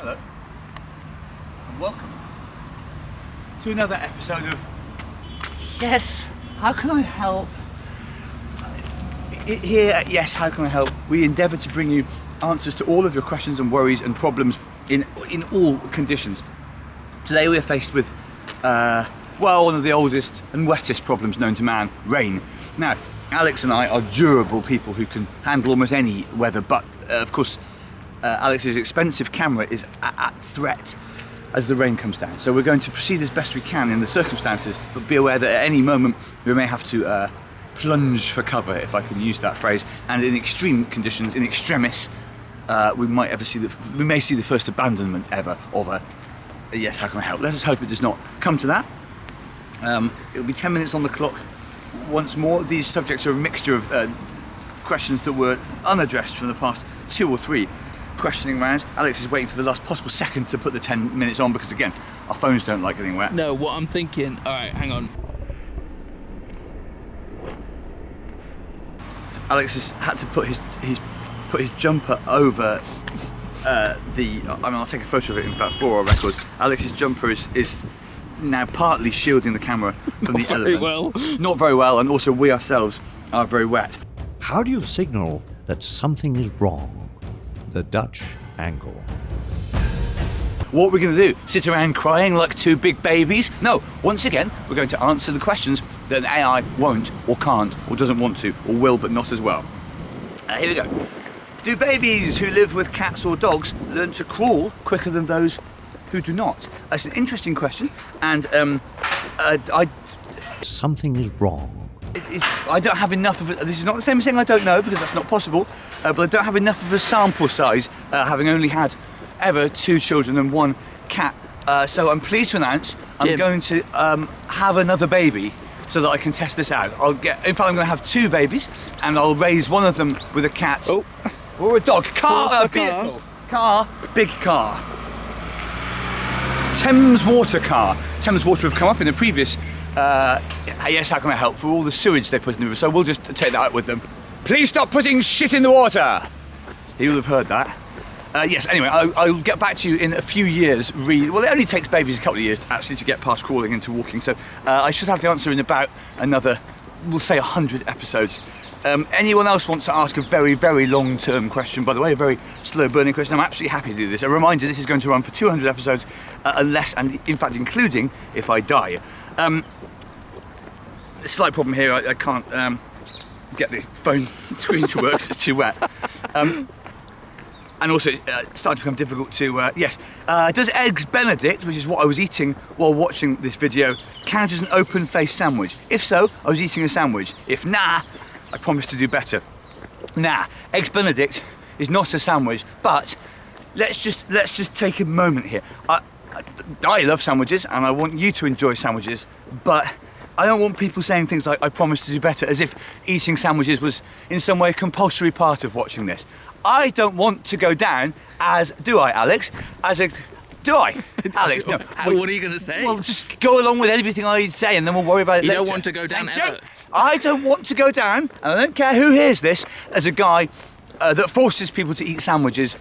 Hello, and welcome to another episode of Yes, How Can I Help? Here at Yes, How Can I Help, we endeavour to bring you answers to all of your questions and worries and problems in all conditions. Today we are faced with, one of the oldest and wettest problems known to man, rain. Now, Alex and I are durable people who can handle almost any weather, but of course, Alex's expensive camera is at threat as the rain comes down. So we're going to proceed as best we can in the circumstances, but be aware that at any moment we may have to plunge for cover, if I can use that phrase. And in extreme conditions, in extremis, we may see the first abandonment ever of a Yes, How Can I Help? Let us hope it does not come to that. It'll be 10 minutes on the clock. Once more, these subjects are a mixture of questions that were unaddressed from the past 2 or 3 questioning rounds. Alex is waiting for the last possible second to put the 10 minutes on because, again, our phones don't like getting wet. No, what I'm thinking... Alright, hang on. Alex has had to put his jumper over I'll take a photo of it, in fact, for our record. Alex's jumper is now partly shielding the camera from the elements. Not very well, and also we ourselves are very wet. How do you signal that something is wrong? The Dutch angle. What we're going to do? Sit around crying like 2 big babies? No, once again, we're going to answer the questions that an AI won't, or can't, or doesn't want to, or will, but not as well. Here we go. Do babies who live with cats or dogs learn to crawl quicker than those who do not? That's an interesting question, and Something is wrong. I don't have enough of it. This is not the same as saying I don't know, because that's not possible, but I don't have enough of a sample size, having only had ever 2 children and 1 cat. So I'm pleased to announce I'm going to have another baby so that I can test this out. I'm going to have 2 babies, and I'll raise one of them with a cat or a dog. Car, big car. Thames Water car. Thames Water have come up in a previous Yes, How Can I Help, for all the sewage they put in the river, so we'll just take that out with them. Please stop putting shit in the water! You'll have heard that. Yes, anyway, I'll get back to you in a few years. It only takes babies a couple of years actually to get past crawling into walking, so I should have the answer in about another, we'll say 100 episodes. Anyone else wants to ask a very, very long-term question, by the way, a very slow-burning question, I'm absolutely happy to do this. A reminder, this is going to run for 200 episodes, unless, and in fact including, if I die. A slight problem here, I can't get the phone screen to work because it's too wet. And also, it's starting to become difficult to, does Eggs Benedict, which is what I was eating while watching this video, count as an open-faced sandwich? If so, I was eating a sandwich. If nah, I promise to do better. Nah, Eggs Benedict is not a sandwich, but let's just take a moment here. I love sandwiches, and I want you to enjoy sandwiches, but I don't want people saying things like, I promise to do better, as if eating sandwiches was in some way a compulsory part of watching this. I don't want to go down as, do I, Alex? Do I? Alex, no. What are you going to say? Well, just go along with everything I say and then we'll worry about it later. You don't want to go down ever? I don't want to go down, and I don't care who hears this, as a guy that forces people to eat sandwiches,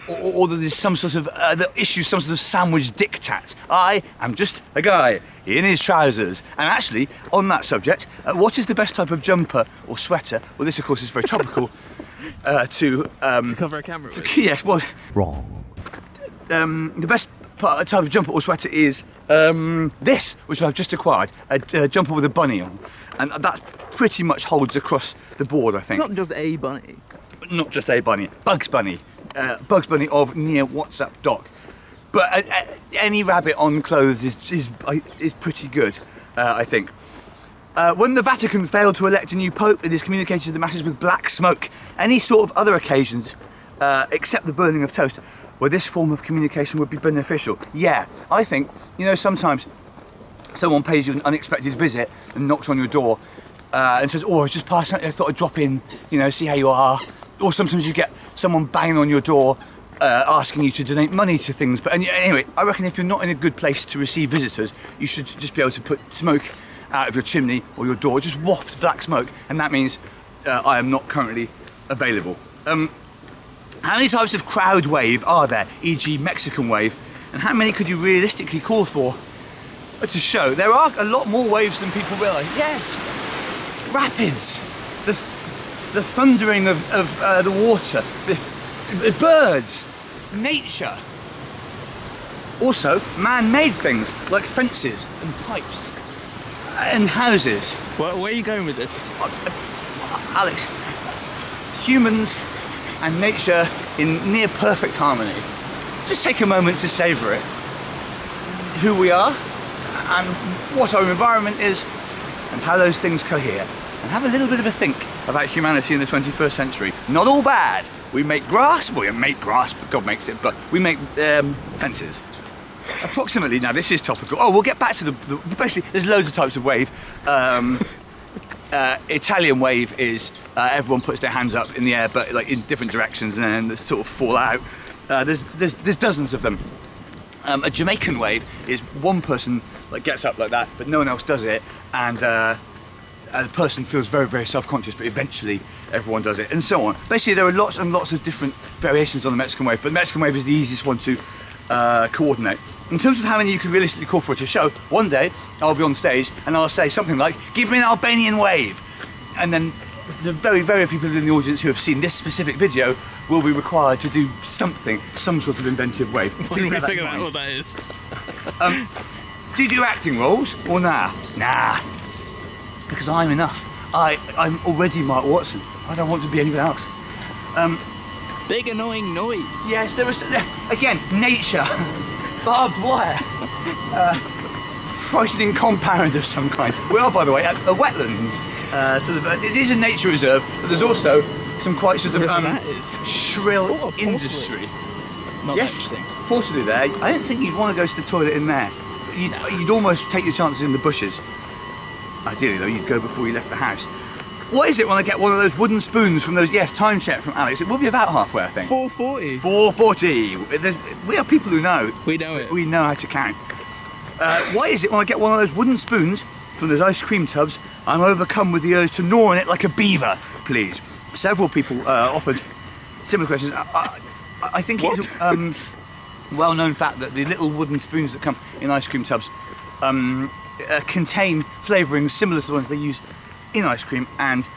or that there's some sort of, that issues some sort of sandwich diktat. I am just a guy in his trousers. And actually, on that subject, what is the best type of jumper or sweater? Well, this, of course, is very topical to cover a camera with. Yes, well... Wrong. The best type of jumper or sweater is this, which I've just acquired, a jumper with a bunny on. And that pretty much holds across the board, I think. Not just a bunny. Not just a bunny, Bugs Bunny. Bugs Bunny of near WhatsApp Doc. But any rabbit on clothes is pretty good, I think. When the Vatican failed to elect a new pope, it is communicated to the masses with black smoke. Any sort of other occasions, except the burning of toast, where this form of communication would be beneficial. Yeah, I think, sometimes someone pays you an unexpected visit and knocks on your door and says, I was just passing out, I thought I'd drop in, see how you are. Or sometimes you get someone banging on your door asking you to donate money to things. But anyway, I reckon if you're not in a good place to receive visitors, you should just be able to put smoke out of your chimney or your door, just waft black smoke, and that means I am not currently available. How many types of crowd wave are there, e.g. Mexican wave, and how many could you realistically call for to show? There are a lot more waves than people realise. Yes, rapids, the thundering of the water, the birds, nature. Also, man-made things like fences and pipes and houses. Where are you going with this? Alex, humans and nature in near perfect harmony. Just take a moment to savour it. Who we are and what our environment is and how those things cohere. And have a little bit of a think about humanity in the 21st century. Not all bad. We make grass, but God makes it, but we make fences. Approximately, now this is topical. Oh, we'll get back to the basically, there's loads of types of wave. Italian wave is everyone puts their hands up in the air, but like in different directions, and then they sort of fall out. There's dozens of them. A Jamaican wave is one person like gets up like that, but no one else does it, and the person feels very, very self-conscious, but eventually everyone does it, and so on. Basically, there are lots and lots of different variations on the Mexican wave, but the Mexican wave is the easiest one to coordinate. In terms of how many you can realistically call for to show, one day I'll be on stage and I'll say something like, "Give me an Albanian wave," and then the very, very few people in the audience who have seen this specific video will be required to do something, some sort of inventive wave. When do we figure out what that is? Do you do acting roles or nah? Nah, because I'm enough. I'm already Mark Watson. I don't want to be anyone else. Big annoying noise. Yes, there was, again, nature, barbed wire, frightening compound of some kind. We are, by the way, at a wetlands. It is a nature reserve, but there's also some quite sort of shrill industry. Not Yes, interesting. possibly there. I don't think you'd want to go to the toilet in there. You'd almost take your chances in the bushes. Ideally, though, you'd go before you left the house. What is it when I get one of those wooden spoons from those, yes, time check from Alex? It will be about halfway, I think. 440. 440. We are people who know. We know it. We know how to count. What is it when I get one of those wooden spoons from those ice cream tubs, I'm overcome with the urge to gnaw on it like a beaver, please? Several people offered similar questions. I think it's a well-known fact that the little wooden spoons that come in ice cream tubs contain flavourings similar to the ones they use in ice cream, and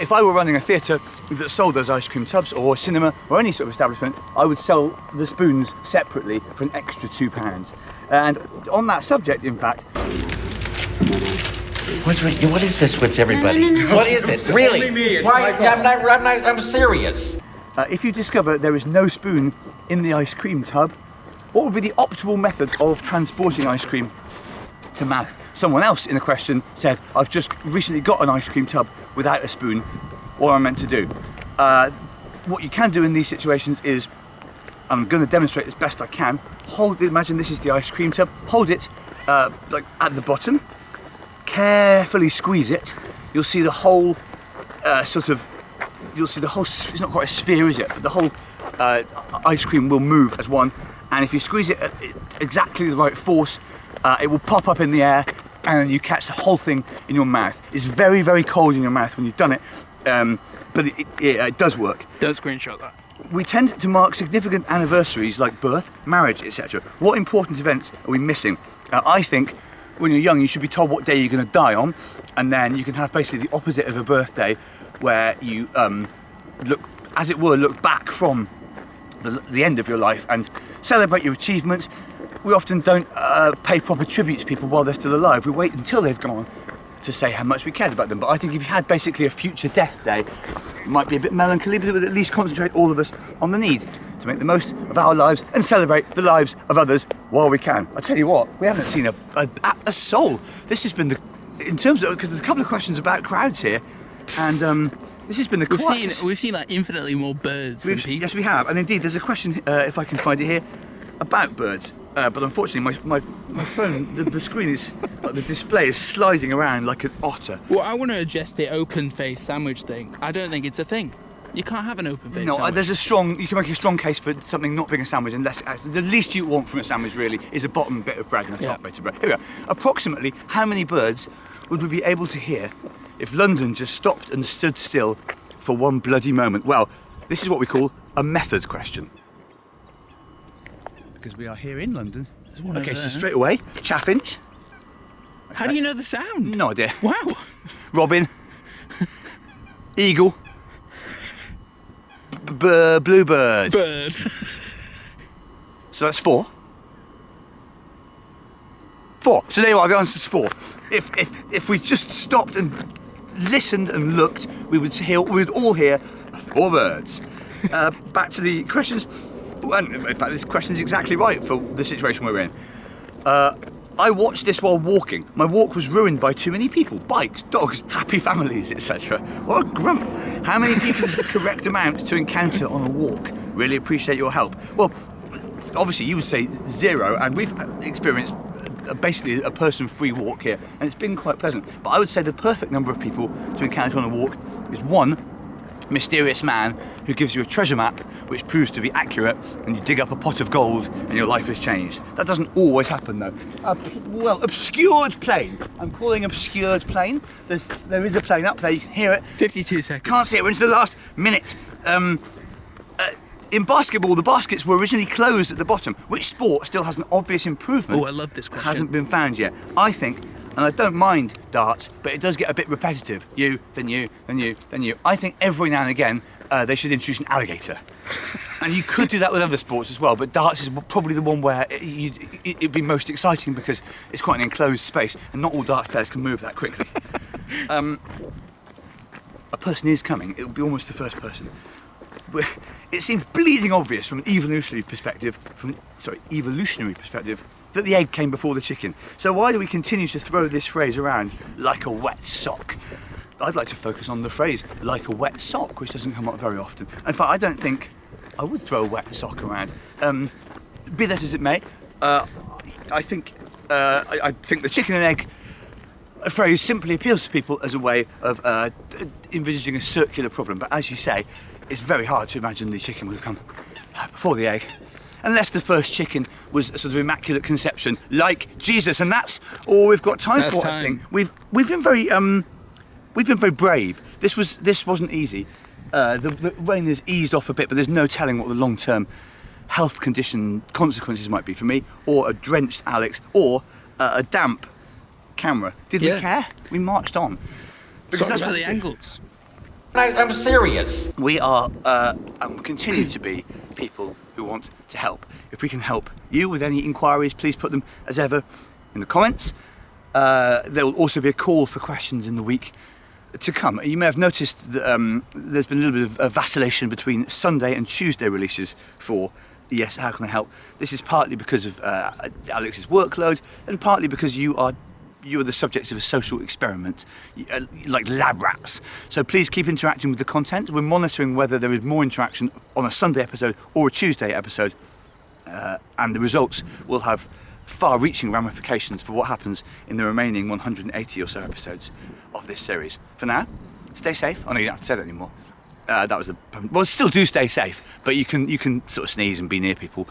if I were running a theatre that sold those ice cream tubs, or a cinema, or any sort of establishment, I would sell the spoons separately for an extra £2. And on that subject, in fact... What is this with everybody? No. What is it? Really? Only me, it's Why? my fault. I'm serious. if you discover there is no spoon in the ice cream tub, what would be the optimal method of transporting ice cream to mouth? Someone else in a question said, "I've just recently got an ice cream tub without a spoon. What am I meant to do?" What you can do in these situations is, I'm going to demonstrate as best I can, imagine this is the ice cream tub, hold it like at the bottom, carefully squeeze it, you'll see the whole it's not quite a sphere, is it, but the whole ice cream will move as one, and if you squeeze it at exactly the right force, it will pop up in the air and you catch the whole thing in your mouth. It's very, very cold in your mouth when you've done it, but it does work. Don't screenshot that. We tend to mark significant anniversaries like birth, marriage, etc. What important events are we missing? I think when you're young you should be told what day you're going to die on, and then you can have basically the opposite of a birthday where you look back from the end of your life and celebrate your achievements. We often don't pay proper tribute to people while they're still alive. We wait until they've gone to say how much we cared about them. But I think if you had basically a future death day, it might be a bit melancholy, but it would at least concentrate all of us on the need to make the most of our lives and celebrate the lives of others while we can. I tell you what, we haven't seen a soul. This has been in terms of, because there's a couple of questions about crowds here, and this has been the quietest. We've seen like infinitely more birds than people. Yes, we have, and indeed there's a question, if I can find it here, about birds. But unfortunately, my phone, the screen is, like, the display is sliding around like an otter. Well, I want to adjust the open face sandwich thing. I don't think it's a thing. You can't have an open face sandwich. You can make a strong case for something not being a sandwich, unless the least you want from a sandwich really is a bottom bit of bread and a top bit of bread. Here we go. Approximately how many birds would we be able to hear if London just stopped and stood still for one bloody moment? Well, this is what we call a method question. Because we are here in London. one Okay, over so there. straight away, chaffinch. How do you know the sound? No idea. Wow. Robin. Eagle. Bluebird. Bird. So that's 4. 4. So there you are, the answer's 4. If we just stopped and listened and looked, we would all hear 4 birds. Back to the questions. And in fact, this question is exactly right for the situation we're in. I watched this while walking. My walk was ruined by too many people. Bikes, dogs, happy families, etc. What a grump. How many people is the correct amount to encounter on a walk? Really appreciate your help. Well, obviously you would say 0, and we've experienced basically a person-free walk here, and it's been quite pleasant. But I would say the perfect number of people to encounter on a walk is 1 mysterious man who gives you a treasure map which proves to be accurate, and you dig up a pot of gold and your life has changed. That doesn't always happen though. Well, obscured plane. I'm calling obscured plane. There is a plane up there, you can hear it. 52 seconds. Can't see it, we're into the last minute. In basketball, the baskets were originally closed at the bottom. Which sport still has an obvious improvement? Oh, I love this question. Hasn't been found yet. I think, and I don't mind darts, but it does get a bit repetitive. You, then you, then you, then you. I think every now and again they should introduce an alligator. And you could do that with other sports as well, but darts is probably the one where it'd be most exciting because it's quite an enclosed space and not all darts players can move that quickly. A person is coming. It will be almost the first person. It seems bleeding obvious from an evolutionary perspective, that the egg came before the chicken. So why do we continue to throw this phrase around like a wet sock? I'd like to focus on the phrase like a wet sock, which doesn't come up very often. In fact, I don't think I would throw a wet sock around. Be that as it may, I think the chicken and egg phrase simply appeals to people as a way of envisaging a circular problem. But as you say, it's very hard to imagine the chicken would have come before the egg, unless the first chicken was a sort of immaculate conception, like Jesus, and that's all we've got time for. I think we've been very brave. This wasn't easy. The rain has eased off a bit, but there's no telling what the long-term health condition consequences might be for me, or a drenched Alex, or a damp camera. Did we care? We marched on. Because that's about the angles. I'm serious. We are and continue to be people who want to help. If we can help you with any inquiries, please put them as ever in the comments. There will also be a call for questions in the week to come. You may have noticed that there's been a little bit of vacillation between Sunday and Tuesday releases for Yes, How Can I Help? This is partly because of Alex's workload, and partly because you are the subject of a social experiment, like lab rats. So please keep interacting with the content. We're monitoring whether there is more interaction on a Sunday episode or a Tuesday episode, and the results will have far-reaching ramifications for what happens in the remaining 180 or so episodes of this series. For now, stay safe. Oh no, you don't have to say that anymore. That was well, still do stay safe, but you can sort of sneeze and be near people.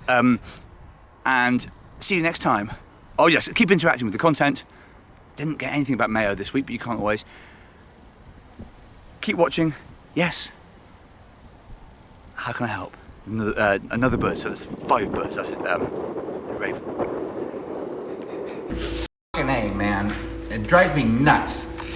And see you next time. Oh yes, keep interacting with the content. Didn't get anything about Mayo this week, but you can't always. Keep watching. Yes. How can I help? Another bird, so there's 5 birds. That's it. Raven. Fucking A, man. It drives me nuts.